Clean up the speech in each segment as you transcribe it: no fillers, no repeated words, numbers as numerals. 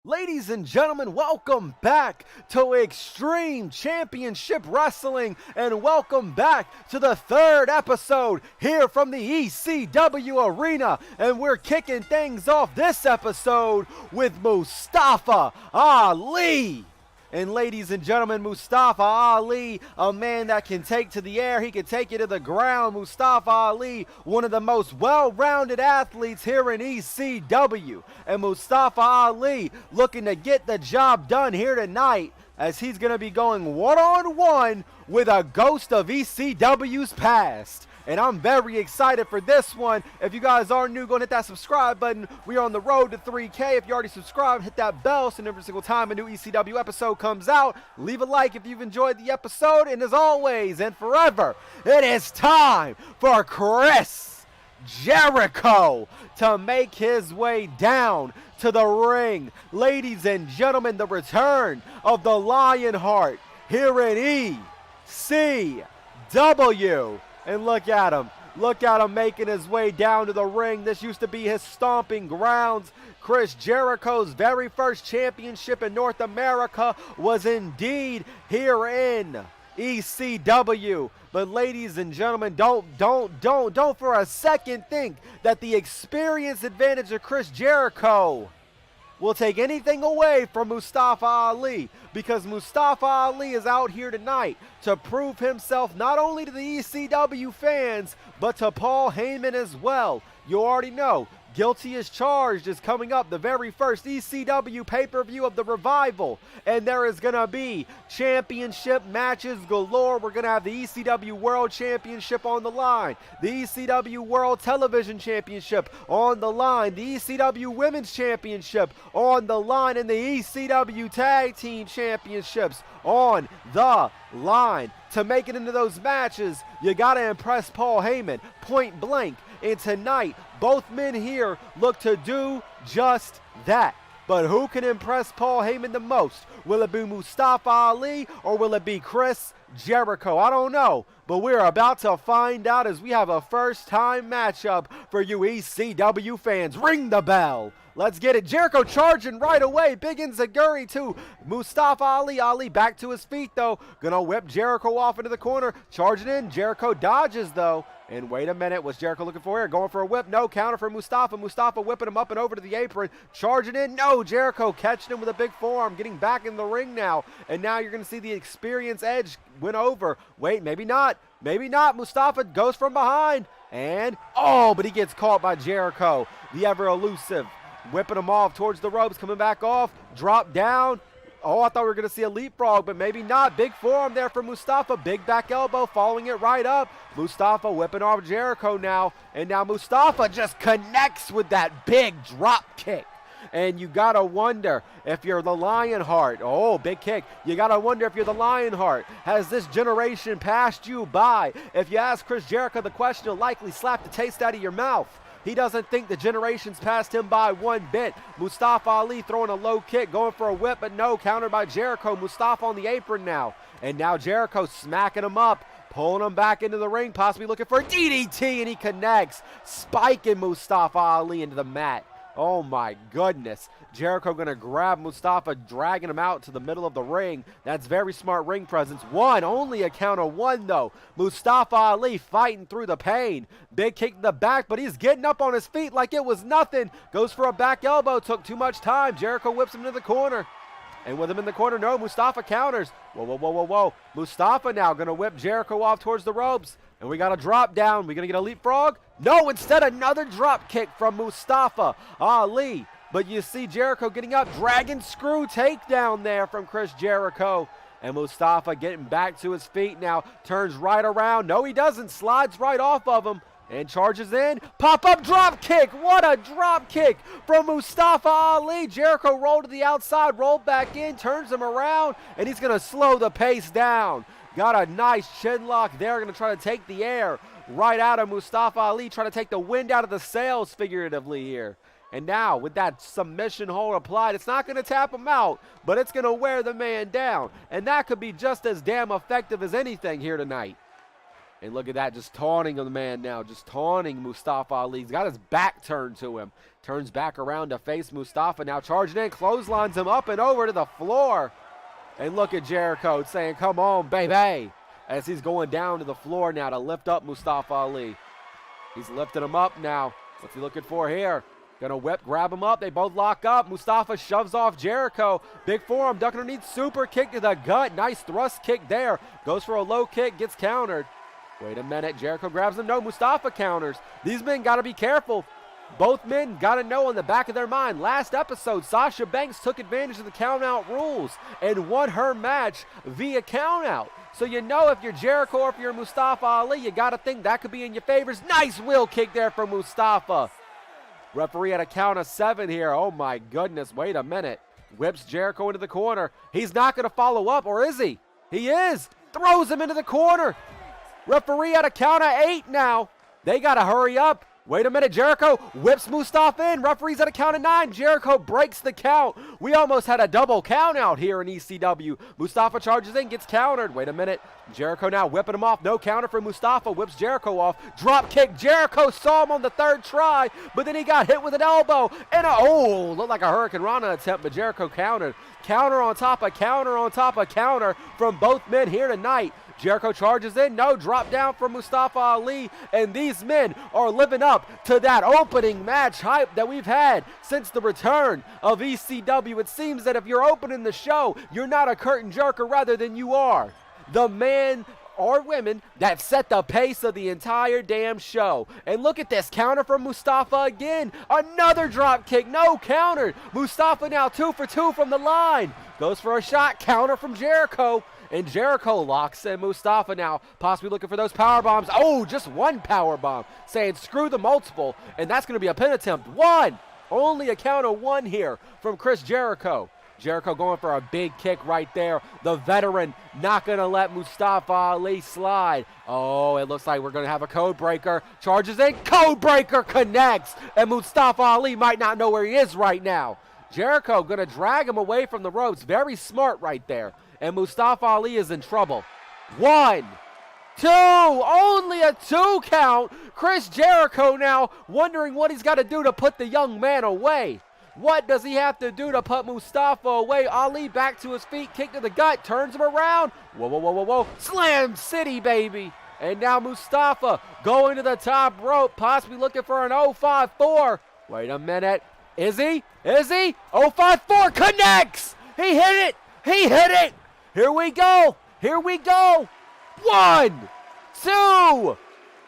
Ladies and gentlemen, welcome back to Extreme Championship Wrestling, and welcome back to the third episode here from the ECW Arena. And we're kicking things off this episode with Mustafa Ali. And ladies and gentlemen, Mustafa Ali, a man that can take to the air, he can take you to the ground. Mustafa Ali, one of the most well-rounded athletes here in ECW. And Mustafa Ali looking to get the job done here tonight, as he's going to be going one-on-one with a ghost of ECW's past. And I'm very excited for this one. If you guys are new, go and hit that subscribe button. We are on the road to 3K. If you already subscribed, hit that bell so every single time a new ECW episode comes out. Leave a like if you've enjoyed the episode. And as always and forever, it is time for Chris Jericho to make his way down to the ring. Ladies and gentlemen, the return of the Lionheart here in ECW. And look at him making his way down to the ring. This used to be his stomping grounds. Chris Jericho's very first championship in North America was indeed here in ECW. But ladies and gentlemen, don't for a second think that the experience advantage of Chris Jericho will take anything away from Mustafa Ali, because Mustafa Ali is out here tonight to prove himself not only to the ECW fans, but to Paul Heyman as well. You already know, Guilty as Charged is coming up, the very first ECW pay-per-view of the revival, and there is going to be championship matches galore. We're going to have the ECW World Championship on the line, the ECW World Television Championship on the line, the ECW Women's Championship on the line, and the ECW Tag Team Championships on the line. To make it into those matches, you got to impress Paul Heyman, point blank. And tonight, both men here look to do just that. But who can impress Paul Heyman the most? Will it be Mustafa Ali or will it be Chris Jericho? I don't know, but we're about to find out as we have a first-time matchup for you ECW fans. Ring the bell. Let's get it. Jericho charging right away. Big enziguri to Mustafa Ali. Ali back to his feet, though. Gonna whip Jericho off into the corner. Charging in. Jericho dodges, though. And wait a minute. What's Jericho looking for here? Going for a whip. No. Counter for Mustafa. Mustafa whipping him up and over to the apron. Charging in. No. Jericho catching him with a big forearm. Getting back in the ring now. And now you're going to see the experience edge win over. Wait, maybe not. Maybe not. Mustafa goes from behind. And, oh, but he gets caught by Jericho. The ever elusive. Whipping him off towards the ropes, coming back off, drop down. Oh, I thought we were going to see a leapfrog, but maybe not. Big forearm there for Mustafa. Big back elbow, following it right up. Mustafa whipping off Jericho now. And now Mustafa just connects with that big drop kick. And you got to wonder if you're the Lionheart. Oh, big kick. You got to wonder if you're the Lionheart. Has this generation passed you by? If you ask Chris Jericho the question, he'll likely slap the taste out of your mouth. He doesn't think the generations passed him by one bit. Mustafa Ali throwing a low kick, going for a whip, but no, countered by Jericho. Mustafa on the apron now. And now Jericho smacking him up, pulling him back into the ring, possibly looking for a DDT, and he connects, spiking Mustafa Ali into the mat. Oh my goodness. Jericho going to grab Mustafa, dragging him out to the middle of the ring. That's very smart ring presence. Only a count of one though. Mustafa Ali fighting through the pain. Big kick to the back, but he's getting up on his feet like it was nothing. Goes for a back elbow, took too much time. Jericho whips him into the corner. And with him in the corner, no, Mustafa counters. Whoa. Mustafa now going to whip Jericho off towards the ropes. And we got a drop down. We going to get a leapfrog? No, instead another drop kick from Mustafa Ali. But you see Jericho getting up, dragon screw takedown there from Chris Jericho. And Mustafa getting back to his feet now. Turns right around. No, he doesn't. Slides right off of him. And charges in. Pop-up drop kick. What a drop kick from Mustafa Ali. Jericho rolled to the outside, rolled back in, turns him around, and he's going to slow the pace down. Got a nice chin lock there. Going to try to take the air right out of Mustafa Ali. Trying to take the wind out of the sails figuratively here. And now with that submission hold applied, it's not going to tap him out, but it's going to wear the man down. And that could be just as damn effective as anything here tonight. And look at that, just taunting the man now, just taunting Mustafa Ali. He's got his back turned to him. Turns back around to face Mustafa, now charging in, clotheslines him up and over to the floor. And look at Jericho saying, come on, baby, as he's going down to the floor now to lift up Mustafa Ali. He's lifting him up now. What's he looking for here? Gonna whip, grab him up. They both lock up. Mustafa shoves off Jericho. Big forearm, duck underneath, super kick to the gut. Nice thrust kick there. Goes for a low kick, gets countered. Wait a minute, Jericho grabs him. No, Mustafa counters. These men gotta be careful. Both men gotta know in the back of their mind. Last episode, Sasha Banks took advantage of the count-out rules and won her match via count-out. So you know if you're Jericho or if you're Mustafa Ali, you gotta think that could be in your favors. Nice wheel kick there from Mustafa. Referee at a count of 7 here. Oh my goodness, wait a minute. Whips Jericho into the corner. He's not gonna follow up, or is he? He is. Throws him into the corner. Referee at a count of 8 now. They gotta hurry up. Wait a minute, Jericho whips Mustafa in. Referee's at a count of 9. Jericho breaks the count. We almost had a double count out here in ECW. Mustafa charges in, gets countered. Wait a minute. Jericho now whipping him off. No counter for Mustafa. Whips Jericho off. Drop kick. Jericho saw him on the 3rd try, but then he got hit with an elbow. And looked like a Hurricane Rana attempt, but Jericho countered. Counter on top of counter on top of counter from both men here tonight. Jericho charges in, no, drop down from Mustafa Ali, and these men are living up to that opening match hype that we've had since the return of ECW. It seems that if you're opening the show, you're not a curtain jerker rather than you are the man or women that set the pace of the entire damn show. And look at this, counter from Mustafa again, another drop kick, no counter. Mustafa now 2 for 2 from the line, goes for a shot, counter from Jericho. And Jericho locks in Mustafa now, possibly looking for those power bombs. Oh, just one power bomb, saying screw the multiple, and that's going to be a pin attempt. 1, only a count of 1 here from Chris Jericho. Jericho going for a big kick right there. The veteran not going to let Mustafa Ali slide. Oh, it looks like we're going to have a code breaker. Charges in, code breaker connects, and Mustafa Ali might not know where he is right now. Jericho going to drag him away from the ropes. Very smart right there. And Mustafa Ali is in trouble. 1, 2, only a 2 count. Chris Jericho now wondering what he's got to do to put the young man away. What does he have to do to put Mustafa away? Ali back to his feet, kick to the gut, turns him around. Whoa, whoa, whoa, whoa, whoa. Slam City, baby. And now Mustafa going to the top rope, possibly looking for an 054. Wait a minute. Is he? Is he? 054 connects. He hit it. He hit it. Here we go. Here we go. 1, 2,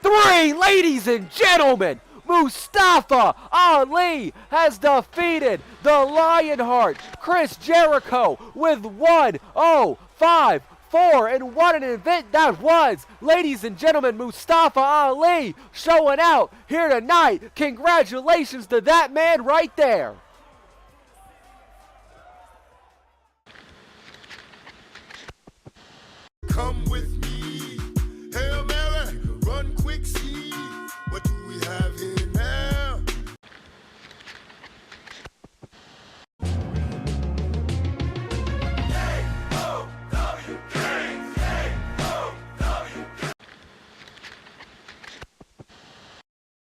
3. Ladies and gentlemen, Mustafa Ali has defeated the Lionheart, Chris Jericho, with 1-0-5-4. And what an event that was. Ladies and gentlemen, Mustafa Ali showing out here tonight. Congratulations to that man right there. Come with me, Hail Mary, run quick, see what do we have here now?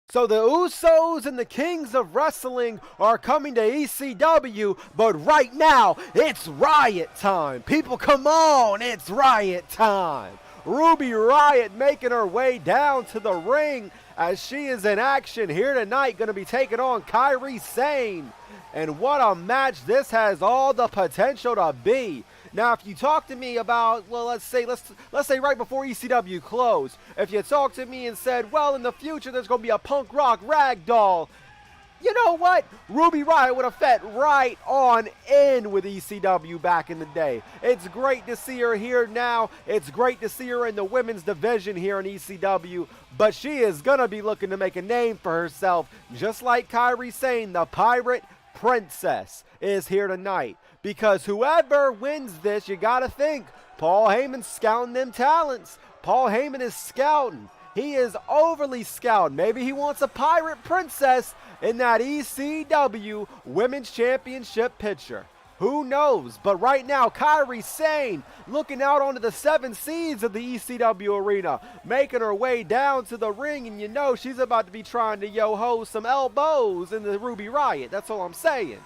So the Usos and the Kings of Wrestling are coming to ECW, but right now, it's Riott time. People, come on, it's Riott time. Ruby Riott making her way down to the ring as she is in action here tonight, going to be taking on Kairi Sane. And what a match this has all the potential to be. Now, if you talk to me about, well, let's say right before ECW closed, if you talked to me and said, well, in the future there's going to be a Punk Rock Ragdoll, you know what? Ruby Riott would have fit right on in with ECW back in the day. It's great to see her here now. It's great to see her in the women's division here in ECW, but she is going to be looking to make a name for herself, just like Kairi Sane, the Pirate Princess, is here tonight. Because whoever wins this, you got to think, Paul Heyman's scouting them talents. Paul Heyman is scouting. He is overly scouting. Maybe he wants a Pirate Princess in that ECW Women's Championship picture. Who knows? But right now, Kairi Sane looking out onto the 7 seeds of the ECW arena, making her way down to the ring, and you know she's about to be trying to yo-ho some elbows in the Ruby Riott. That's all I'm saying.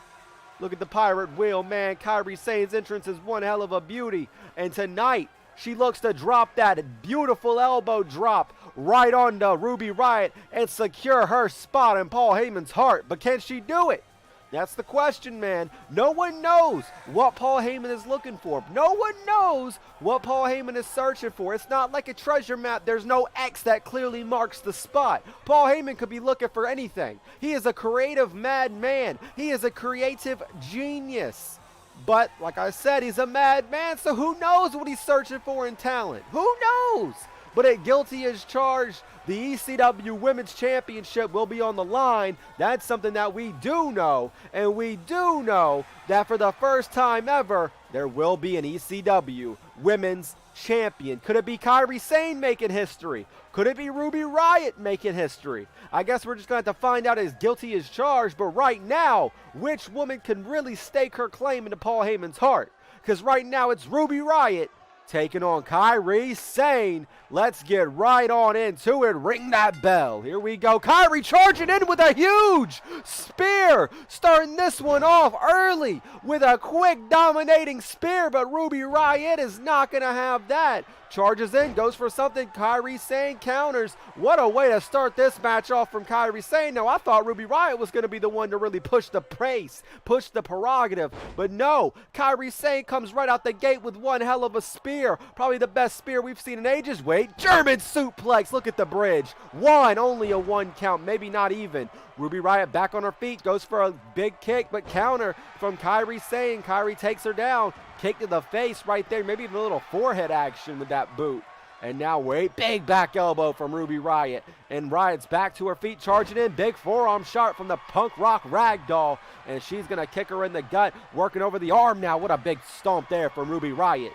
Look at the pirate wheel, man. Kairi Sane's entrance is one hell of a beauty. And tonight, she looks to drop that beautiful elbow drop right on the Ruby Riott and secure her spot in Paul Heyman's heart. But can she do it? That's the question, man. No one knows what Paul Heyman is looking for. No one knows what Paul Heyman is searching for. It's not like a treasure map. There's no X that clearly marks the spot. Paul Heyman could be looking for anything. He is a creative madman. He is a creative genius. But, like I said, he's a madman, so who knows what he's searching for in talent? Who knows? But at Guilty as Charged, the ECW Women's Championship will be on the line. That's something that we do know. And we do know that for the first time ever, there will be an ECW Women's Champion. Could it be Kairi Sane making history? Could it be Ruby Riott making history? I guess we're just going to have to find out as Guilty as Charged. But right now, which woman can really stake her claim into Paul Heyman's heart? Because right now, it's Ruby Riott taking on Kairi Sane. Let's get right on into it. Ring that bell. Here we go. Kairi charging in with a huge spear. Starting this one off early with a quick dominating spear, but Ruby Riott is not going to have that. Charges in, goes for something. Kairi Sane counters. What a way to start this match off from Kairi Sane. Now, I thought Ruby Riott was going to be the one to really push the pace, push the prerogative. But no, Kairi Sane comes right out the gate with one hell of a spear. Probably the best spear we've seen in ages. Wait, German suplex. Look at the bridge. Only a 1 count, maybe not even. Ruby Riott back on her feet, goes for a big kick, but counter from Kairi Sane. Kairi takes her down. Kick to the face right there, maybe even a little forehead action with that boot. And now wait, big back elbow from Ruby Riott. And Riott's back to her feet, charging in, big forearm shot from the Punk Rock Ragdoll. And she's gonna kick her in the gut, working over the arm now. What a big stomp there from Ruby Riott.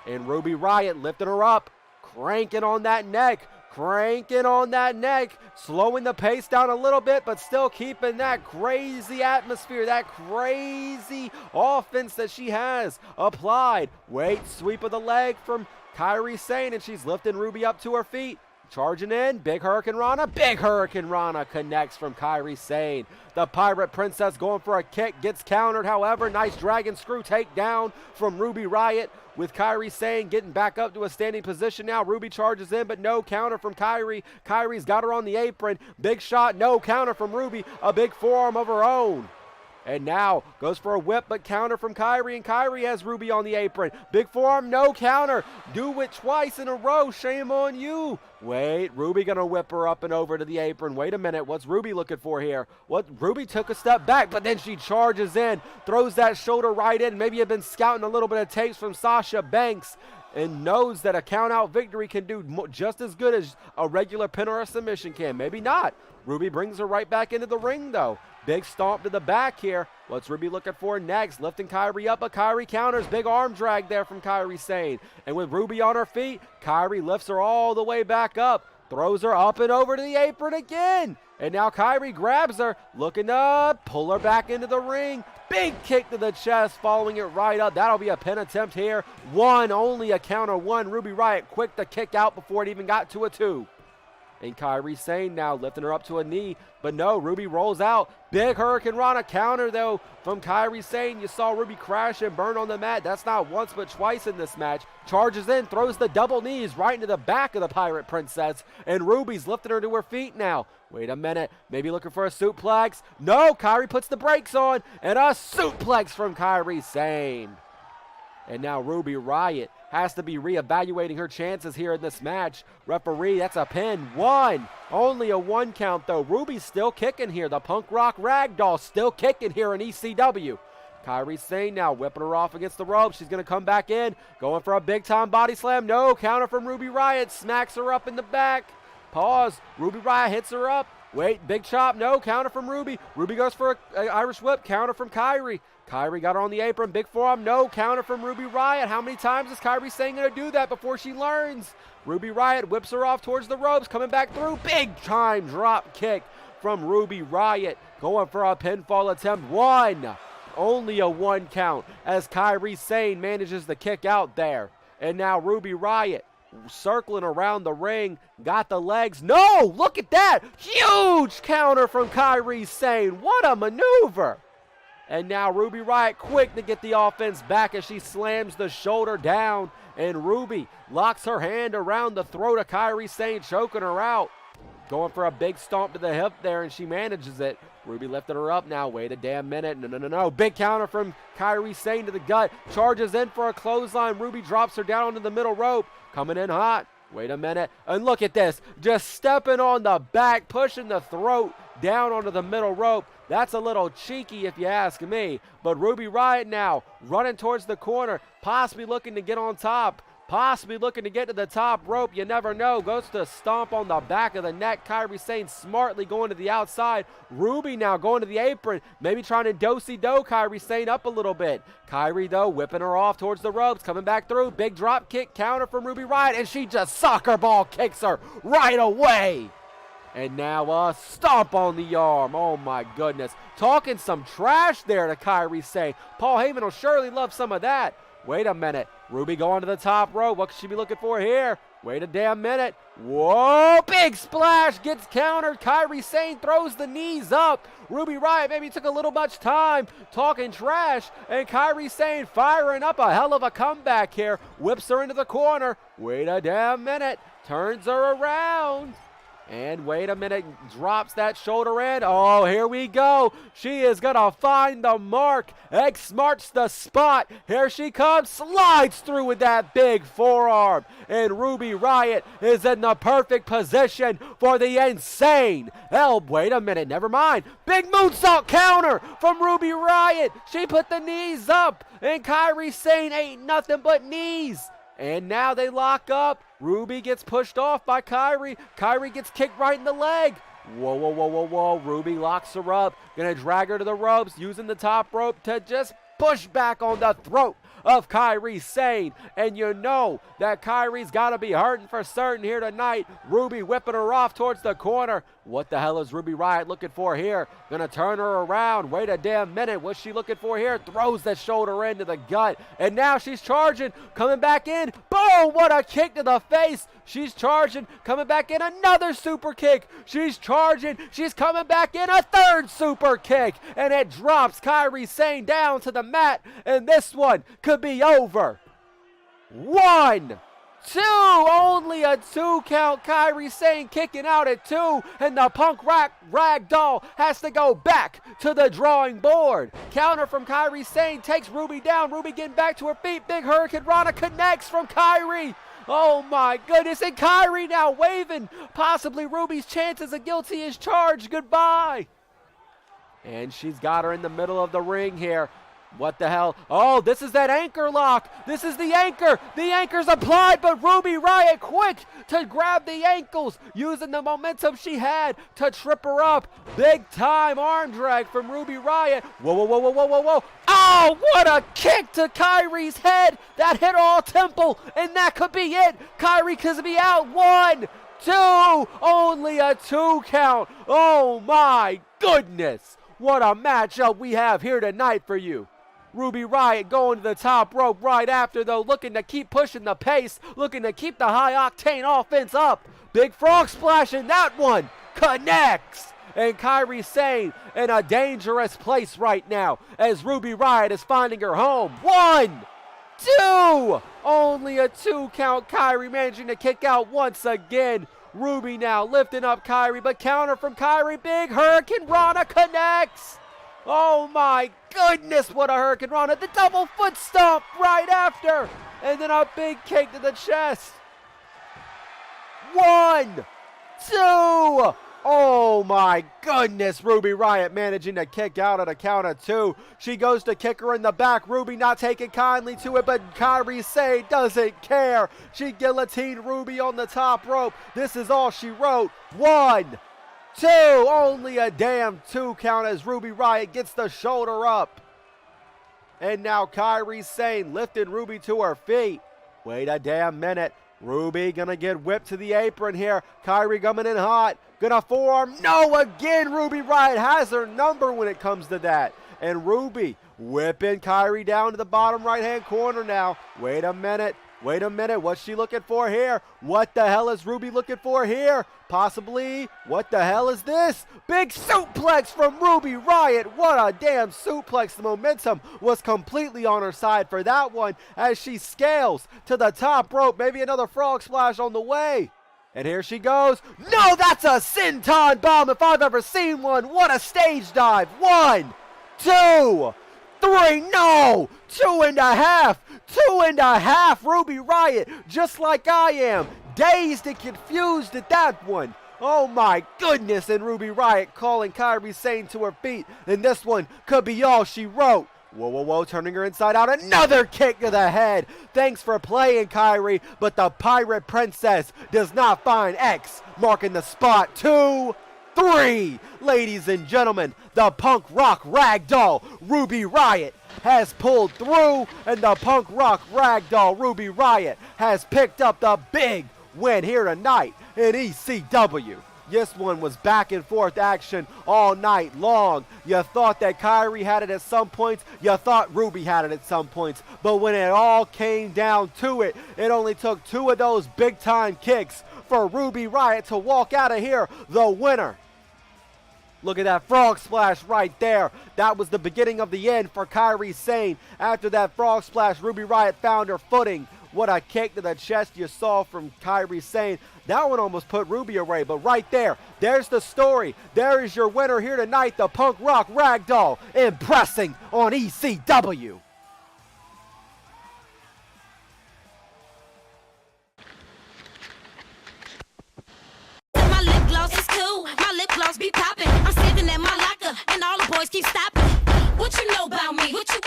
And Ruby Riott lifting her up, cranking on that neck. Cranking on that neck, slowing the pace down a little bit, but still keeping that crazy atmosphere, that crazy offense that she has applied. Wait, sweep of the leg from Kairi Sane, and she's lifting Ruby up to her feet. Charging in, big Hurricane Rana connects from Kairi Sane. The Pirate Princess going for a kick, gets countered, however, nice dragon screw takedown from Ruby Riott. With Kairi Sane getting back up to a standing position now. Ruby charges in, but no counter from Kairi. Kairi's got her on the apron. Big shot, no counter from Ruby. A big forearm of her own. And now goes for a whip, but counter from Kairi, and Kairi has Ruby on the apron. Big forearm, no counter. Do it twice in a row. Shame on you. Wait, Ruby gonna whip her up and over to the apron. Wait a minute, what's Ruby looking for here? Ruby took a step back, but then she charges in, throws that shoulder right in. Maybe had been scouting a little bit of tapes from Sasha Banks and knows that a count-out victory can do just as good as a regular pin or a submission can. Maybe not. Ruby brings her right back into the ring, though. Big stomp to the back here. What's Ruby looking for next? Lifting Kairi up, but Kairi counters. Big arm drag there from Kairi Sane. And with Ruby on her feet, Kairi lifts her all the way back up. Throws her up and over to the apron again. And now Kairi grabs her, looking to pull her back into the ring. Big kick to the chest, following it right up. That'll be a pin attempt here. Only a counter one. Ruby Riott quick to kick out before it even got to a 2. And Kairi Sane now lifting her up to a knee. But no, Ruby rolls out. Big Hurricane Rana counter, though, from Kairi Sane. You saw Ruby crash and burn on the mat. That's not once, but twice in this match. Charges in, throws the double knees right into the back of the Pirate Princess. And Ruby's lifting her to her feet now. Wait a minute. Maybe looking for a suplex. No, Kairi puts the brakes on. And a suplex from Kairi Sane. And now Ruby Riott has to be reevaluating her chances here in this match. Referee, that's a pin. 1. Only a 1 count, though. Ruby's still kicking here. The Punk Rock Ragdoll still kicking here in ECW. Kairi Sane now whipping her off against the ropes. She's going to come back in. Going for a big-time body slam. No, counter from Ruby Riott. Smacks her up in the back. Pause. Ruby Riott hits her up. Wait, big chop. No, counter from Ruby. Ruby goes for an Irish whip. Counter from Kairi. Kairi got her on the apron. Big forearm. No, counter from Ruby Riott. How many times is Kairi Sane going to do that before she learns? Ruby Riott whips her off towards the ropes. Coming back through. Big time drop kick from Ruby Riott. Going for a pinfall attempt. 1. Only a 1 count as Kairi Sane manages to kick out there. And now Ruby Riott circling around the ring, got the legs. No, look at that. Huge counter from Kairi Sane. What a maneuver. And now Ruby Riott quick to get the offense back as she slams the shoulder down. And Ruby locks her hand around the throat of Kairi Sane, choking her out. Going for a big stomp to the hip there, and she manages it. Ruby lifted her up now. Wait a damn minute. No. Big counter from Kairi Sane to the gut. Charges in for a clothesline. Ruby drops her down onto the middle rope. Coming in hot. Wait a minute. And look at this. Just stepping on the back, pushing the throat down onto the middle rope. That's a little cheeky if you ask me. But Ruby Riott now running towards the corner, possibly looking to get on top. Possibly looking to get to the top rope. You never know. Goes to stomp on the back of the neck. Kairi Sane smartly going to the outside. Ruby now going to the apron. Maybe trying to do-si-do Kairi Sane up a little bit. Kairi, though, whipping her off towards the ropes. Coming back through. Big drop kick counter from Ruby Riott. And she just soccer ball kicks her right away. And now a stomp on the arm. Oh, my goodness. Talking some trash there to Kairi Sane. Paul Heyman will surely love some of that. Wait a minute. Ruby going to the top rope. What could she be looking for here? Wait a damn minute. Whoa, big splash. Gets countered. Kairi Sane throws the knees up. Ruby Riott maybe took a little much time talking trash. And Kairi Sane firing up a hell of a comeback here. Whips her into the corner. Wait a damn minute. Turns her around. And wait a minute, drops that shoulder in. Oh, here we go. She is going to find the mark. X marks the spot. Here she comes, slides through with that big forearm. And Ruby Riott is in the perfect position for the insane. Wait a minute, never mind. Big moonsault counter from Ruby Riott. She put the knees up. And Kairi Sane ain't nothing but knees. And now they lock up. Ruby gets pushed off by Kairi. Kairi gets kicked right in the leg. Whoa. Ruby locks her up. Gonna drag her to the ropes, using the top rope to just push back on the throat of Kairi Sane. And you know that Kairi's got to be hurting for certain here tonight. Ruby whipping her off towards the corner. What the hell is Ruby Riott looking for here? Gonna turn her around. Wait a damn minute. What's she looking for here? Throws that shoulder into the gut. And now she's charging. Coming back in. Boom! What a kick to the face. She's charging. Coming back in. Another super kick. She's charging. She's coming back in. A third super kick. And it drops Kairi Sane down to the mat. And this one could be over. 1, 2, only a 2 count. Kairi Sane kicking out at 2, and the Punk Rock Ragdoll has to go back to the drawing board. Counter from Kairi Sane takes Ruby down. Ruby getting back to her feet. Big Hurricane Rana connects from Kairi. Oh my goodness, and Kairi now waving possibly Ruby's chances of guilty as charged goodbye. And she's got her in the middle of the ring here. What the hell? Oh, this is that anchor lock. This is the anchor. The anchor's applied, but Ruby Riott quick to grab the ankles, using the momentum she had to trip her up. Big time arm drag from Ruby Riott. Whoa. Oh, what a kick to Kairi's head. That hit all temple, and that could be it. Kairi could be out. 1, 2, only a 2 count. Oh my goodness. What a matchup we have here tonight for you. Ruby Riott going to the top rope right after, though, looking to keep pushing the pace, looking to keep the high-octane offense up. Big frog splash, and that one connects. And Kairi Sane in a dangerous place right now as Ruby Riott is finding her home. 1, 2, only a 2 count. Kairi managing to kick out once again. Ruby now lifting up Kairi, but counter from Kairi. Big Hurricane Rana connects. Oh my goodness, what a Hurricane Rana. The double foot stomp right after. And then a big kick to the chest. 1, 2. Oh my goodness, Ruby Riott managing to kick out at a count of 2. She goes to kick her in the back. Ruby not taking kindly to it, but Kairi Sane doesn't care. She guillotined Ruby on the top rope. This is all she wrote. 1, 2, only a damn 2 count as Ruby Riott gets the shoulder up. And now Kairi Sane lifting Ruby to her feet. Wait a damn minute. Ruby gonna get whipped to the apron here. Kairi coming in hot. Gonna forearm. No, again, Ruby Riott has her number when it comes to that. And Ruby whipping Kairi down to the bottom right-hand corner now. Wait a minute. Wait a minute. What's she looking for here? What the hell is Ruby looking for here? Possibly. What the hell is this? Big suplex from Ruby Riott. What a damn suplex. The momentum was completely on her side for that one as she scales to the top rope. Maybe another frog splash on the way. And here she goes. No, that's a senton bomb if I've ever seen one. What a stage dive. 1, 2, 3. No, 2.5. 2.5. Ruby Riott, just like I am, dazed and confused at that one. Oh my goodness, and Ruby Riott calling Kairi Sane to her feet. And this one could be all she wrote. Whoa, whoa, whoa, turning her inside out. Another kick to the head. Thanks for playing, Kairi, but the Pirate Princess does not find X, marking the spot. 2, 3. Ladies and gentlemen, the Punk Rock Ragdoll, Ruby Riott, has pulled through, and the Punk Rock Ragdoll, Ruby Riott, has picked up the big win here tonight in ECW. This one was back and forth action all night long. You thought that Kairi had it at some points. You thought Ruby had it at some points. But when it all came down to it, it only took 2 of those big time kicks for Ruby Riott to walk out of here the winner. Look at that frog splash right there. That was the beginning of the end for Kairi Sane. After that frog splash, Ruby Riott found her footing. What a kick to the chest you saw from Kairi Sane. That one almost put Ruby away, but right there, there's the story. There is your winner here tonight, the Punk Rock Ragdoll, impressing on ECW. My lip gloss is cool, my lip gloss be popping. I'm sitting at my locker, and all the boys keep stopping. What you know about me? What you...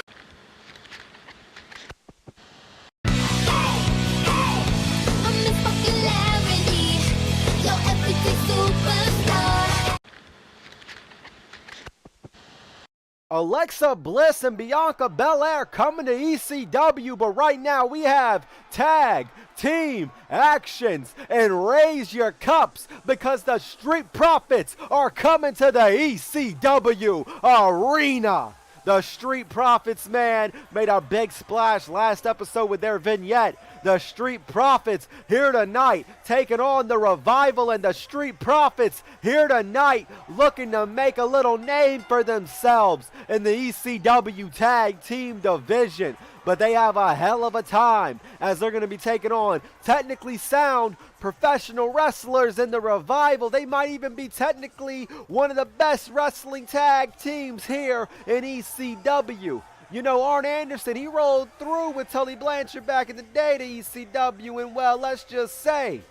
Alexa Bliss and Bianca Belair coming to ECW, but right now we have tag team actions, and raise your cups because the Street Profits are coming to the ECW arena. The Street Profits, man, made a big splash last episode with their vignette. The Street Profits here tonight, taking on the Revival, and the Street Profits here tonight, looking to make a little name for themselves in the ECW Tag Team Division. But they have a hell of a time as they're going to be taking on technically sound professional wrestlers in the Revival. They might even be technically one of the best wrestling tag teams here in ECW. You know, Arn Anderson, he rolled through with Tully Blanchard back in the day to ECW, and well, let's just say,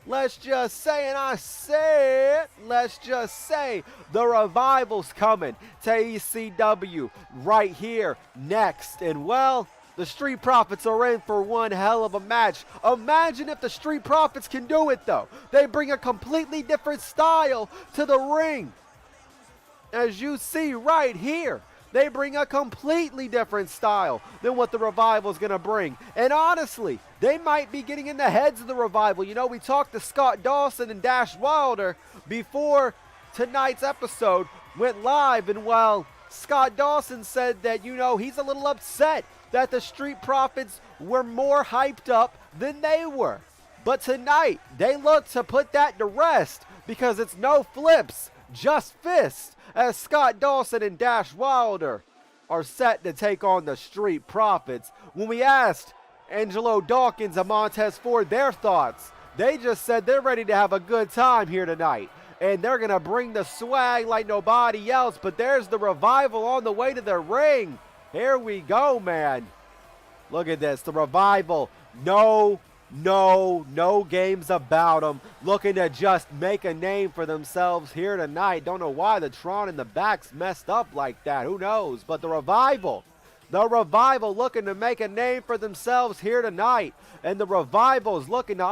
and I said, let's just say, the Revival's coming to ECW right here next. And well, the Street Profits are in for one hell of a match. Imagine if the Street Profits can do it, though. They bring a completely different style to the ring. As you see right here, they bring a completely different style than what the Revival is going to bring. And honestly, they might be getting in the heads of the Revival. You know, we talked to Scott Dawson and Dash Wilder before tonight's episode went live. And well, Scott Dawson said that, you know, he's a little upset that the Street Profits were more hyped up than they were. But tonight, they look to put that to rest because it's no flips, just fists, as Scott Dawson and Dash Wilder are set to take on the Street Profits. When we asked Angelo Dawkins and Montez Ford their thoughts, they just said they're ready to have a good time here tonight. And they're going to bring the swag like nobody else. But there's the Revival on the way to the ring. Here we go, man. Look at this. The Revival. No games about them. Looking to just make a name for themselves here tonight. Don't know why the Tron in the back's messed up like that. Who knows? But the Revival looking to make a name for themselves here tonight. And the Revival's looking to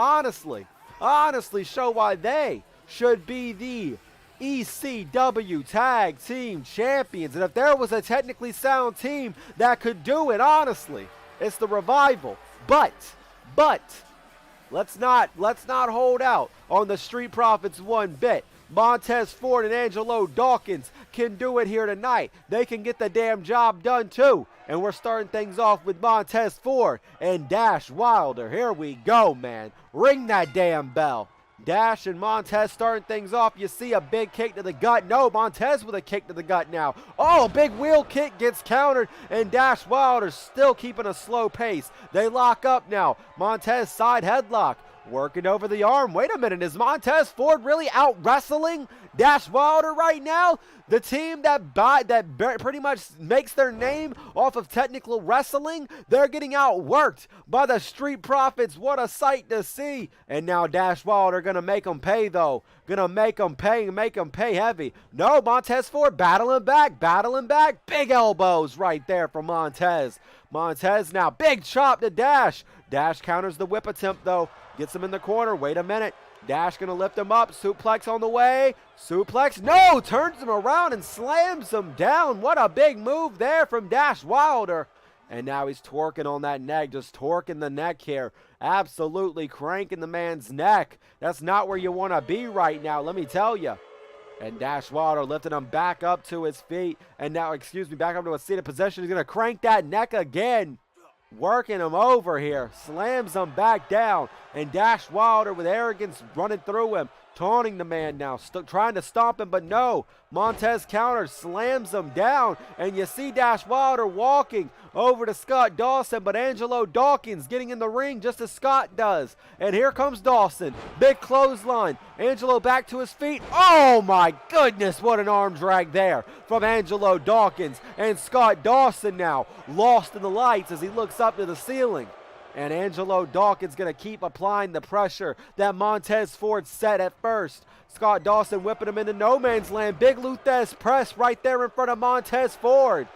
honestly show why they should be the ECW Tag Team Champions. And if there was a technically sound team that could do it, honestly, it's the Revival. But let's not hold out on the Street Profits one bit. Montez Ford and Angelo Dawkins can do it here tonight. They can get the damn job done too. And we're starting things off with Montez Ford and Dash Wilder. Here we go, man. Ring that damn bell. Dash and Montez starting things off. You see a big kick to the gut. No, Montez with a kick to the gut now. Oh, big wheel kick gets countered, and Dash Wilder still keeping a slow pace. They lock up now. Montez side headlock. Working over the arm. Wait a minute, is Montez Ford really out wrestling Dash Wilder right now? The team that pretty much makes their name off of technical wrestling, they're getting outworked by the Street Profits. What a sight to see. And now Dash Wilder gonna make them pay though. Gonna make them pay heavy. No, Montez Ford battling back. Big elbows right there from Montez. Montez now, big chop to Dash. Dash counters the whip attempt though. Gets him in the corner. Wait a minute. Dash gonna lift him up. Suplex on the way. Suplex. No! Turns him around and slams him down. What a big move there from Dash Wilder. And now he's twerking on that neck. Just torquing the neck here. Absolutely cranking the man's neck. That's not where you want to be right now, let me tell you. And Dash Wilder lifting him back up to his feet. And now, back up to a seated position. He's gonna crank that neck again. Working him over here, slams him back down, and Dash Wilder with arrogance running through him, taunting the man now, trying to stomp him, but no. Montez counters, slams him down, and you see Dash Wilder walking over to Scott Dawson, but Angelo Dawkins getting in the ring just as Scott does. And here comes Dawson, big clothesline. Angelo back to his feet. Oh my goodness, what an arm drag there from Angelo Dawkins. And Scott Dawson now lost in the lights as he looks up to the ceiling. And Angelo Dawkins going to keep applying the pressure that Montez Ford set at first. Scott Dawson whipping him into no man's land. Big Luthez press right there in front of Montez Ford.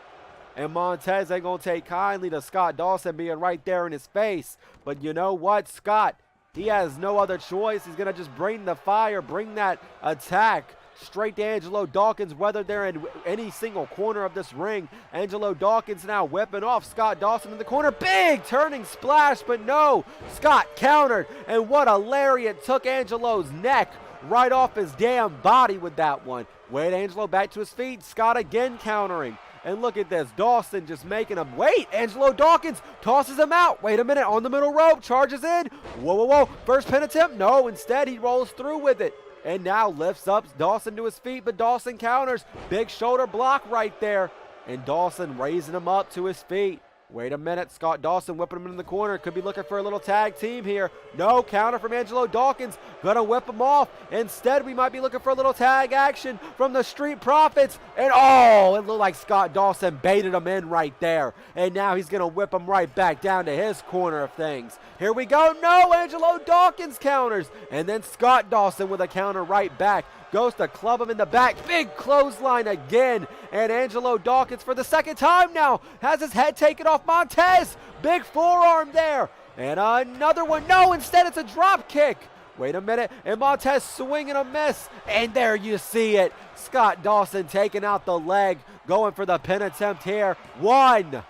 And Montez ain't going to take kindly to Scott Dawson being right there in his face. But you know what, Scott, he has no other choice. He's going to just bring the fire, bring that attack straight to Angelo Dawkins, whether they're in any single corner of this ring. Angelo Dawkins now whipping off Scott Dawson in the corner. Big turning splash, but no. Scott countered, and what a lariat took Angelo's neck right off his damn body with that one. Wait, Angelo back to his feet. Scott again countering. And look at this, Dawson just making him wait. Angelo Dawkins tosses him out. Wait a minute, on the middle rope, charges in. Whoa. First pin attempt? No, instead he rolls through with it. And now lifts up Dawson to his feet, but Dawson counters. Big shoulder block right there. And Dawson raising him up to his feet. Wait a minute, Scott Dawson whipping him in the corner. Could be looking for a little tag team here. No, counter from Angelo Dawkins. Gonna whip him off. Instead, we might be looking for a little tag action from the Street Profits. And oh, it looked like Scott Dawson baited him in right there. And now he's gonna whip him right back down to his corner of things. Here we go. No, Angelo Dawkins counters. And then Scott Dawson with a counter right back. Goes to club him in the back. Big clothesline again. And Angelo Dawkins for the second time now has his head taken off Montez. Big forearm there. And another one. No, instead it's a drop kick. Wait a minute. And Montez swinging a miss. And there you see it. Scott Dawson taking out the leg. Going for the pin attempt here. 1,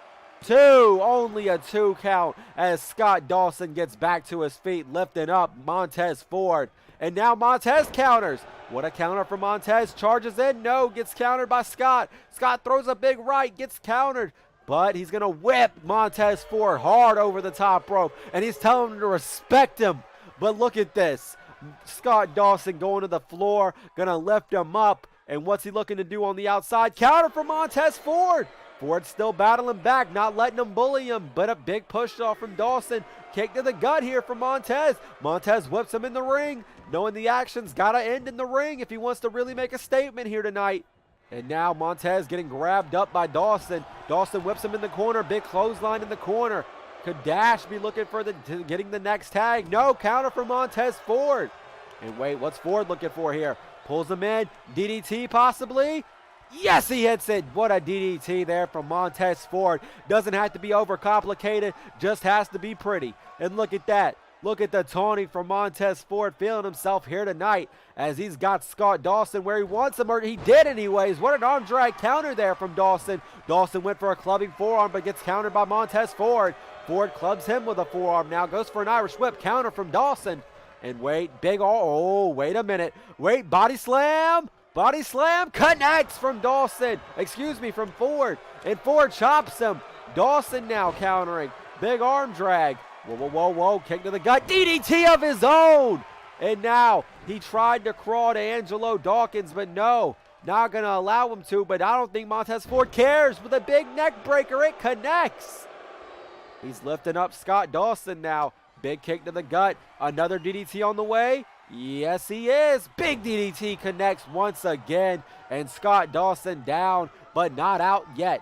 2. Only a 2 count as Scott Dawson gets back to his feet. Lifting up Montez Ford. And now Montez counters. What a counter for Montez. Charges in. No. Gets countered by Scott. Scott throws a big right. Gets countered. But he's going to whip Montez Ford hard over the top rope. And he's telling him to respect him. But look at this. Scott Dawson going to the floor. Going to lift him up. And what's he looking to do on the outside? Counter for Montez Ford. Ford still battling back. Not letting him bully him. But a big push off from Dawson. Kick to the gut here for Montez. Montez whips him in the ring. Knowing the action's got to end in the ring if he wants to really make a statement here tonight. And now Montez getting grabbed up by Dawson. Dawson whips him in the corner. Big clothesline in the corner. Could Dash be looking for getting the next tag? No, counter for Montez Ford. And wait, what's Ford looking for here? Pulls him in. DDT possibly? Yes, he hits it. What a DDT there from Montez Ford. Doesn't have to be overcomplicated. Just has to be pretty. And look at that. Look at the taunting from Montez Ford, feeling himself here tonight as he's got Scott Dawson where he wants him, or he did anyways. What an arm drag counter there from Dawson. Dawson went for a clubbing forearm but gets countered by Montez Ford. Ford clubs him with a forearm now, goes for an Irish whip, counter from Dawson. And wait, big, oh, wait a minute. Wait, body slam. Body slam connects from Dawson. Excuse me, from Ford. And Ford chops him. Dawson now countering. Big arm drag. Whoa, whoa, whoa, whoa. Kick to the gut. DDT of his own. And now he tried to crawl to Angelo Dawkins, but no. Not going to allow him to, but I don't think Montez Ford cares. With a big neck breaker, it connects. He's lifting up Scott Dawson now. Big kick to the gut. Another DDT on the way. Yes, he is. Big DDT connects once again. And Scott Dawson down, but not out yet.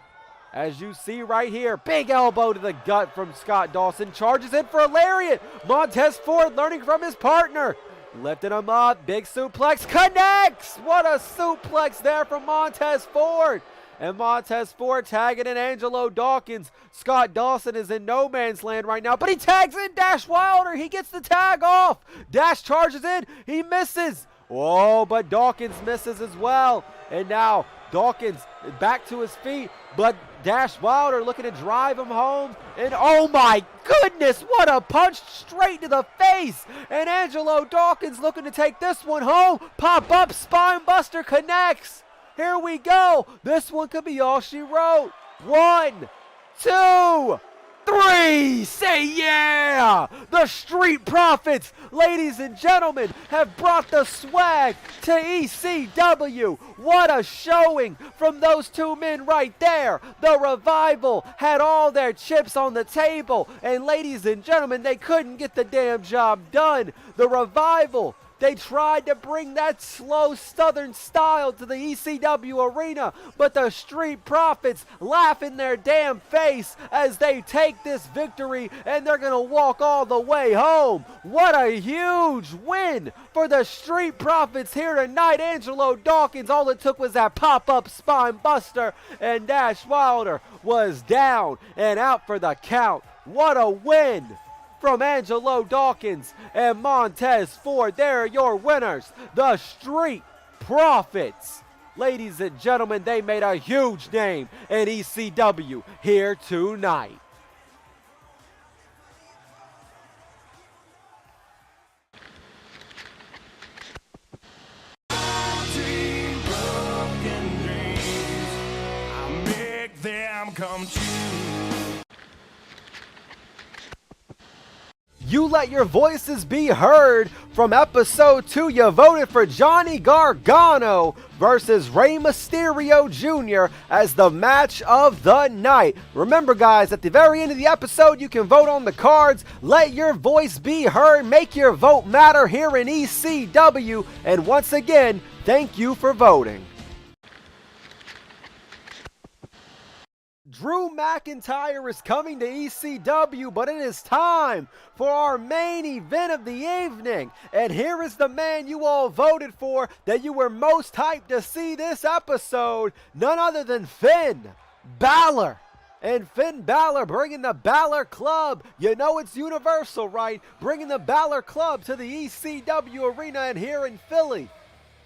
As you see right here, big elbow to the gut from Scott Dawson. Charges in for a lariat. Montez Ford learning from his partner. Lifting him up. Big suplex. Connects. What a suplex there from Montez Ford. And Montez Ford tagging in Angelo Dawkins. Scott Dawson is in no man's land right now, but he tags in Dash Wilder. He gets the tag off. Dash charges in. He misses. Oh, but Dawkins misses as well. And now Dawkins back to his feet, but Dash Wilder looking to drive him home. And oh my goodness, what a punch straight to the face. And Angelo Dawkins looking to take this one home. Pop up spine buster connects. Here we go. This one could be all she wrote. 1, 2, 3. Say yeah. The Street Profits, ladies and gentlemen, have brought the swag to ECW. What a showing from those two men right there. The Revival had all their chips on the table. And ladies and gentlemen, they couldn't get the damn job done. The Revival, they tried to bring that slow Southern style to the ECW arena, but the Street Profits laugh in their damn face as they take this victory, and they're going to walk all the way home. What a huge win for the Street Profits here tonight. Angelo Dawkins, all it took was that pop-up spine buster, and Dash Wilder was down and out for the count. What a win from Angelo Dawkins and Montez Ford. They're your winners, the Street Profits. Ladies and gentlemen, they made a huge name in ECW here tonight. Come true. You let your voices be heard. From episode 2, you voted for Johnny Gargano versus Rey Mysterio Jr. as the match of the night. Remember guys, at the very end of the episode, you can vote on the cards. Let your voice be heard. Make your vote matter here in ECW. And once again, thank you for voting. Drew McIntyre is coming to ECW, but it is time for our main event of the evening. And here is the man you all voted for, that you were most hyped to see this episode. None other than Finn Balor. And Finn Balor bringing the Balor Club. You know it's Universal, right? Bringing the Balor Club to the ECW arena and here in Philly.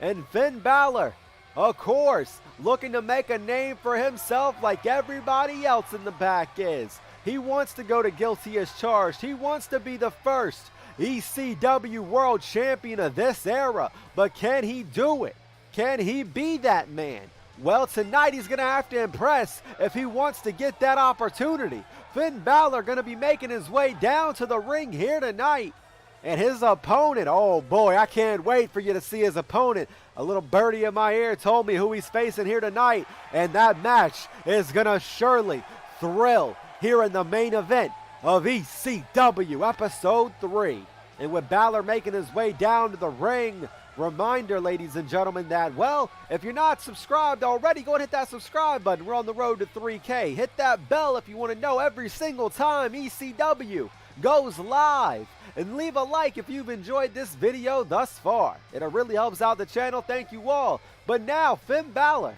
And Finn Balor, of course, looking to make a name for himself like everybody else in the back is. He wants to go to guilty as charged. He wants to be the first ECW World Champion of this era. But can he do it? Can he be that man? Well, tonight he's going to have to impress if he wants to get that opportunity. Finn Balor going to be making his way down to the ring here tonight. And his opponent, oh boy, I can't wait for you to see his opponent. A little birdie in my ear told me who he's facing here tonight. And that match is going to surely thrill here in the main event of ECW Episode 3. And with Balor making his way down to the ring, reminder, ladies and gentlemen, that, well, if you're not subscribed already, go and hit that subscribe button. We're on the road to 3K. Hit that bell if you want to know every single time ECW goes live. And leave a like if you've enjoyed this video thus far. It really helps out the channel. Thank you all. But now, Finn Balor,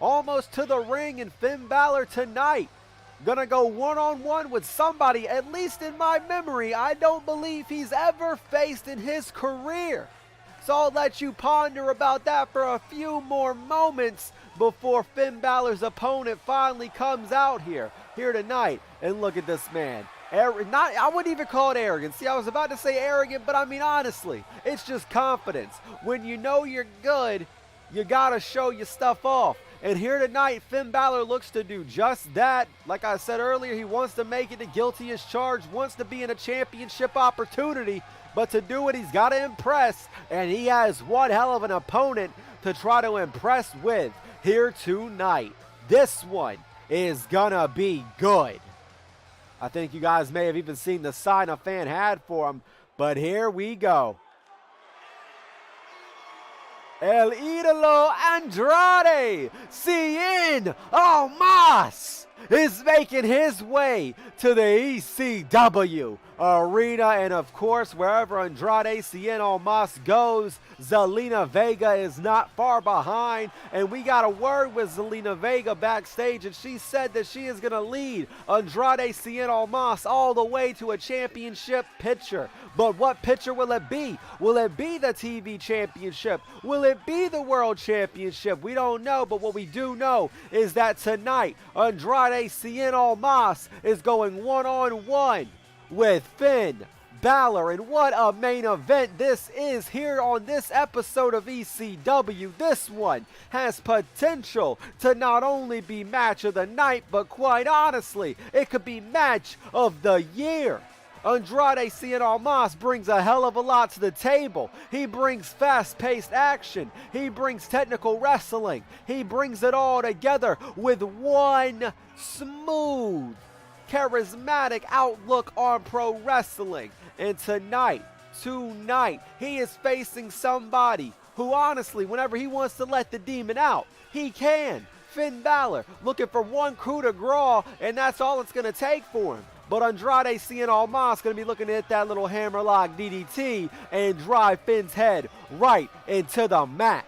almost to the ring, and Finn Balor tonight gonna go one-on-one with somebody, at least in my memory, I don't believe he's ever faced in his career. So I'll let you ponder about that for a few more moments before Finn Balor's opponent finally comes out here tonight. And look at this man. I wouldn't even call it arrogance. See, I was about to say arrogant, but I mean, honestly, it's just confidence. When you know you're good, you gotta show your stuff off. And here tonight, Finn Balor looks to do just that. Like I said earlier, he wants to make it the guilty as charged, wants to be in a championship opportunity, but to do it, he's gotta impress, and he has one hell of an opponent to try to impress with here tonight. This one is gonna be good. I think you guys may have even seen the sign a fan had for him, but here we go. El Ídolo Andrade Cien Almas is making his way to the ECW arena, and of course, wherever Andrade Cien Almas goes, Zelina Vega is not far behind, and we got a word with Zelina Vega backstage, and she said that she is going to lead Andrade Cien Almas all the way to a championship picture. But what picture will it be? Will it be the TV championship? Will it be the world championship? We don't know, but what we do know is that tonight, Andrade Cien Almas is going one-on-one with Finn Balor, and what a main event this is here on this episode of ECW. This one has potential to not only be match of the night, but quite honestly, it could be match of the year. Andrade Cien Almas brings a hell of a lot to the table. He brings fast-paced action. He brings technical wrestling. He brings it all together with one smooth, charismatic outlook on pro wrestling. And tonight, he is facing somebody who honestly, whenever he wants to let the demon out, he can. Finn Balor looking for one coup de grace, and that's all it's going to take for him. But Andrade Cien Almas going to be looking to hit that little hammerlock DDT and drive Finn's head right into the mat.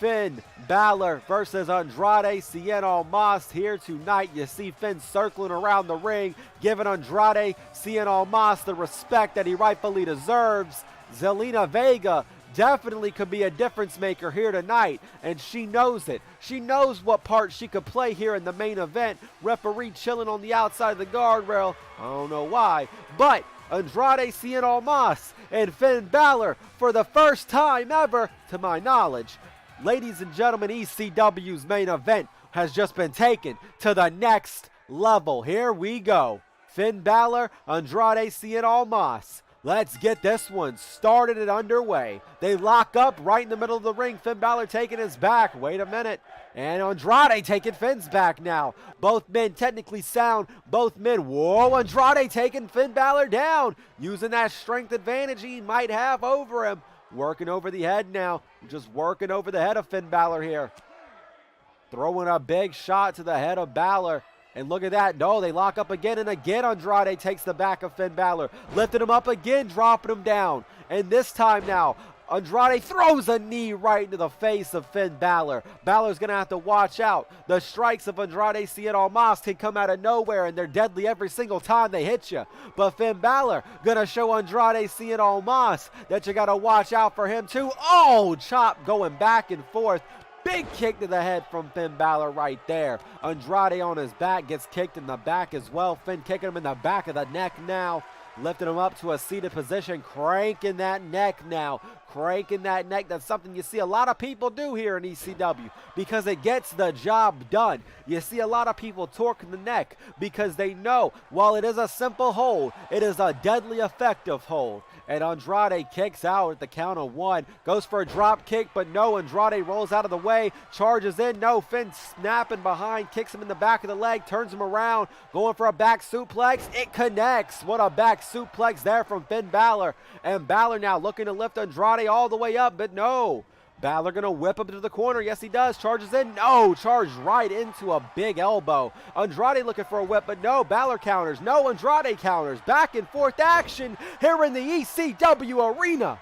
Finn Balor versus Andrade Cien Almas here tonight. You see Finn circling around the ring, giving Andrade Cien Almas the respect that he rightfully deserves. Zelina Vega definitely could be a difference maker here tonight, and she knows it. She knows what part she could play here in the main event. Referee chilling on the outside of the guardrail. I don't know why, but Andrade Cien Almas and Finn Balor, for the first time ever, to my knowledge, ladies and gentlemen, ECW's main event has just been taken to the next level. Here we go. Finn Balor, Andrade Cien Almas. Let's get this one started and underway. They lock up right in the middle of the ring. Finn Balor taking his back. Wait a minute. And Andrade taking Finn's back now. Both men technically sound. Both men. Whoa, Andrade taking Finn Balor down. Using that strength advantage he might have over him. Working over the head now. Just working over the head of Finn Balor here. Throwing a big shot to the head of Balor. And look at that. No, they lock up again, and again Andrade takes the back of Finn Balor. Lifting him up again, dropping him down. And this time now, Andrade throws a knee right into the face of Finn Balor. Balor's going to have to watch out. The strikes of Andrade Cien Almas can come out of nowhere, and they're deadly every single time they hit you. But Finn Balor going to show Andrade Cien Almas that you got to watch out for him too. Oh, chop going back and forth. Big kick to the head from Finn Balor right there. Andrade on his back gets kicked in the back as well. Finn kicking him in the back of the neck now. Lifting him up to a seated position. Cranking that neck now. Cranking that neck. That's something you see a lot of people do here in ECW because it gets the job done. You see a lot of people torquing the neck because they know while it is a simple hold, it is a deadly effective hold. And Andrade kicks out at the count of one. Goes for a drop kick, but no. Andrade rolls out of the way. Charges in. No. Finn snapping behind. Kicks him in the back of the leg. Turns him around. Going for a back suplex. It connects. What a back suplex there from Finn Balor. And Balor now looking to lift Andrade all the way up, but no. Balor going to whip him to the corner. Yes, he does. Charges in. No. Charged right into a big elbow. Andrade looking for a whip, but no. Balor counters. No. Andrade counters. Back and forth action here in the ECW arena.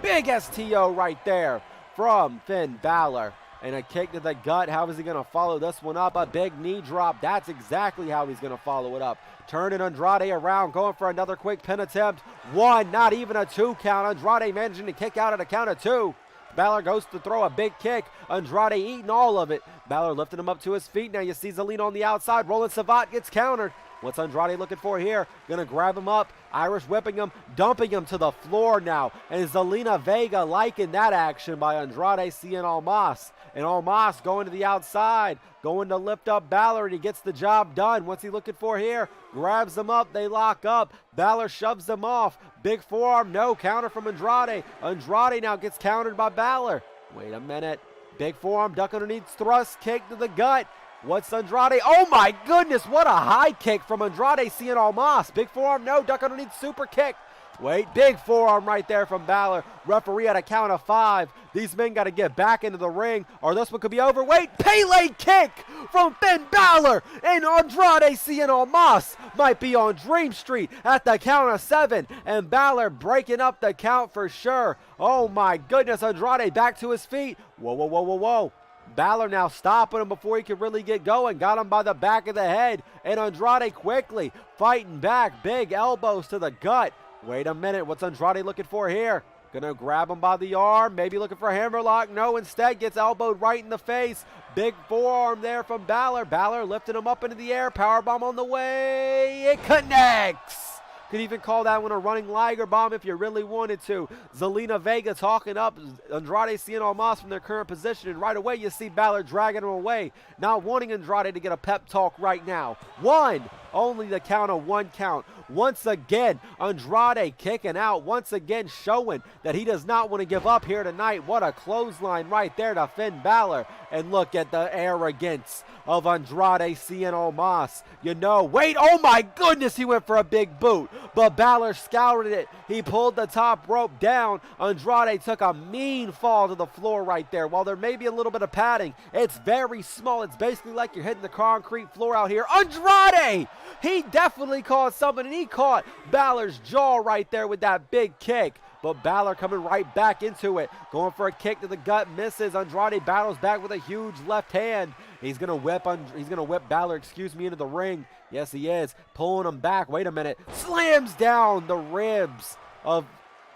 Big STO right there from Finn Balor. And a kick to the gut. How is he going to follow this one up? A big knee drop. That's exactly how he's going to follow it up. Turning Andrade around, going for another quick pin attempt. One, not even a two count. Andrade managing to kick out at a count of two. Balor goes to throw a big kick. Andrade eating all of it. Balor lifting him up to his feet. Now you see Zelina on the outside. Rolling Savate gets countered. What's Andrade looking for here? Gonna grab him up. Irish whipping him, dumping him to the floor now. And Zelina Vega liking that action by Andrade Cien Almas. And Almas going to the outside, going to lift up Balor, and he gets the job done. What's he looking for here? Grabs him up, they lock up. Balor shoves them off. Big forearm, no, counter from Andrade. Andrade now gets countered by Balor. Wait a minute. Big forearm, duck underneath, thrust, kick to the gut. What's Andrade? Oh my goodness, what a high kick from Andrade Cien Almas. Big forearm, no, duck underneath, super kick. Wait, big forearm right there from Balor. Referee at a count of 5. These men got to get back into the ring or this one could be over. Wait, Pele kick from Finn Balor. And Andrade Cien Almas might be on Dream Street at the count of 7. And Balor breaking up the count for sure. Oh my goodness, Andrade back to his feet. Whoa, whoa, whoa, whoa, whoa. Balor now stopping him before he could really get going. Got him by the back of the head. And Andrade quickly fighting back. Big elbows to the gut. Wait a minute. What's Andrade looking for here? Gonna grab him by the arm. Maybe looking for a hammerlock. No, instead gets elbowed right in the face. Big forearm there from Balor. Balor lifting him up into the air. Powerbomb on the way. It connects. Could even call that one a running Liger bomb if you really wanted to. Zelina Vega talking up Andrade Cien Almas from their current position, and right away you see Balor dragging him away, not wanting Andrade to get a pep talk right now. 1, only the count of 1 count. Once again, Andrade kicking out, once again showing that he does not want to give up here tonight. What a clothesline right there to Finn Balor. And look at the arrogance of Andrade Cien Almas. You know, wait, oh my goodness, he went for a big boot. But Balor scouted it. He pulled the top rope down. Andrade took a mean fall to the floor right there. While there may be a little bit of padding, it's very small. It's basically like you're hitting the concrete floor out here. Andrade! He definitely caught something, and he caught Balor's jaw right there with that big kick. But Balor coming right back into it. Going for a kick to the gut, misses. Andrade battles back with a huge left hand. He's gonna whip Balor, into the ring. Yes, he is. Pulling him back. Wait a minute. Slams down the ribs of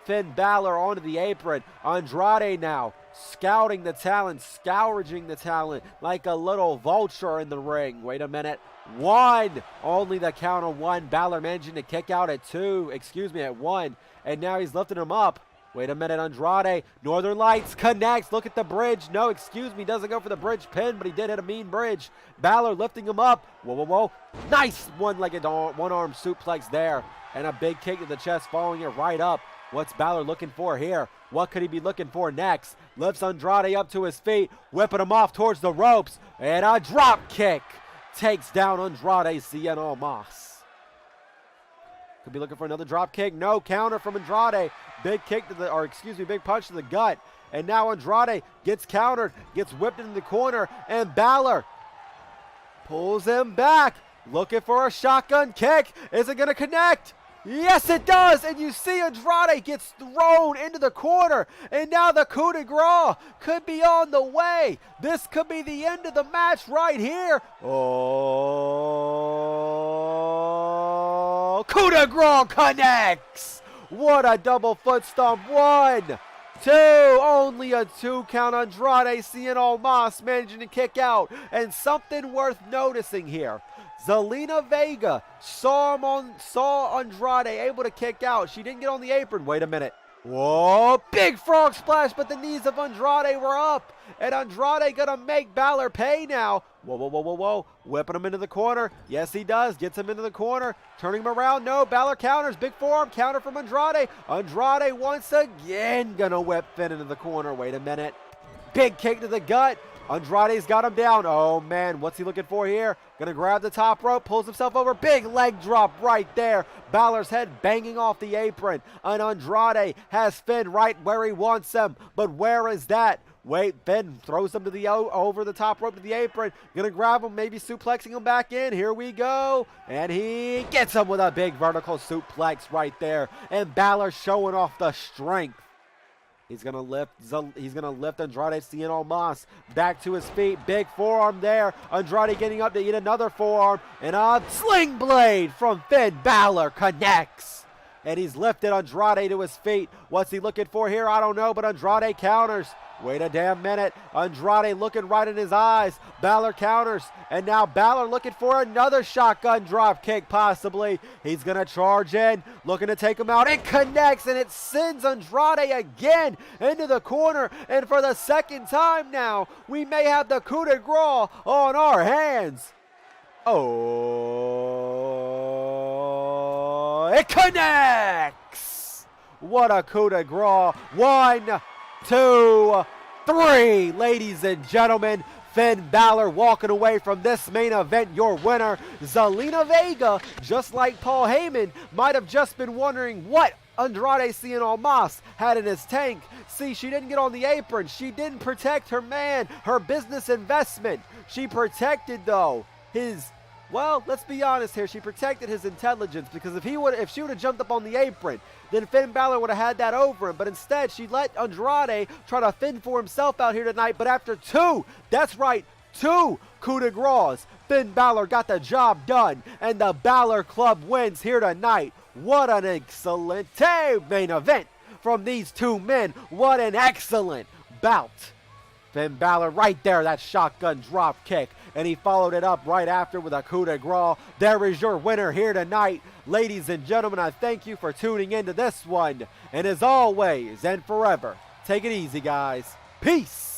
Finn Balor onto the apron. Andrade now scouting the talent, scourging the talent like a little vulture in the ring. Wait a minute. 1, only the count of 1. Balor managing to kick out at 1. And now he's lifting him up. Wait a minute, Andrade, Northern Lights connects. Look at the bridge. No, doesn't go for the bridge pin, but he did hit a mean bridge. Balor lifting him up. Whoa, whoa, whoa. Nice one-legged one-arm suplex there. And a big kick to the chest, following it right up. What's Balor looking for here? What could he be looking for next? Lifts Andrade up to his feet, whipping him off towards the ropes. And a drop kick takes down Andrade Cien Almas. Could be looking for another drop kick. No, counter from Andrade. Big punch to the gut. And now Andrade gets countered, gets whipped into the corner, and Balor pulls him back. Looking for a shotgun kick. Is it going to connect? Yes, it does. And you see Andrade gets thrown into the corner. And now the coup de grace could be on the way. This could be the end of the match right here. Oh, coup de grace connects. What a double foot stomp. 1, 2, only a 2 count. Andrade Cien Almas managing to kick out. And something worth noticing here. Zelina Vega saw Andrade able to kick out. She didn't get on the apron. Wait a minute. Whoa, big frog splash, but the knees of Andrade were up. And Andrade gonna make Balor pay now. Whoa, whoa, whoa, whoa, whoa. Whipping him into the corner. Yes, he does. Gets him into the corner. Turning him around. No, Balor counters. Big forearm counter from Andrade. Andrade once again gonna whip Finn into the corner. Wait a minute. Big kick to the gut. Andrade's got him down. Oh, man. What's he looking for here? Gonna grab the top rope. Pulls himself over. Big leg drop right there. Balor's head banging off the apron. And Andrade has Finn right where he wants him. But where is that? Wait, Finn throws him to the over the top rope to the apron. Gonna grab him, maybe suplexing him back in. Here we go. And he gets him with a big vertical suplex right there. And Balor showing off the strength. He's gonna lift Andrade Cien Almas back to his feet. Big forearm there. Andrade getting up to eat another forearm. And a sling blade from Finn Balor connects. And he's lifted Andrade to his feet. What's he looking for here? I don't know, but Andrade counters. Wait a damn minute. Andrade looking right in his eyes. Balor counters. And now Balor looking for another shotgun drop kick possibly. He's going to charge in. Looking to take him out. It connects and it sends Andrade again into the corner. And for the second time now, we may have the coup de grace on our hands. Oh, it connects. What a coup de grace. 1, 2, 3, ladies and gentlemen. Finn Balor walking away from this main event, your winner. Zelina Vega, just like Paul Heyman, might have just been wondering what Andrade Cien Almas had in his tank. See, she didn't get on the apron. She didn't protect her man, her business investment. She protected, though, his... Well, let's be honest here. She protected his intelligence, because if she would have jumped up on the apron, then Finn Balor would have had that over him. But instead, she let Andrade try to fend for himself out here tonight. But after 2, that's right, 2 coup de grace, Finn Balor got the job done, and the Balor Club wins here tonight. What an excellent main event from these two men. What an excellent bout. Finn Balor right there, that shotgun drop kick. And he followed it up right after with a coup de grace. There is your winner here tonight. Ladies and gentlemen, I thank you for tuning into this one. And as always and forever, take it easy, guys. Peace.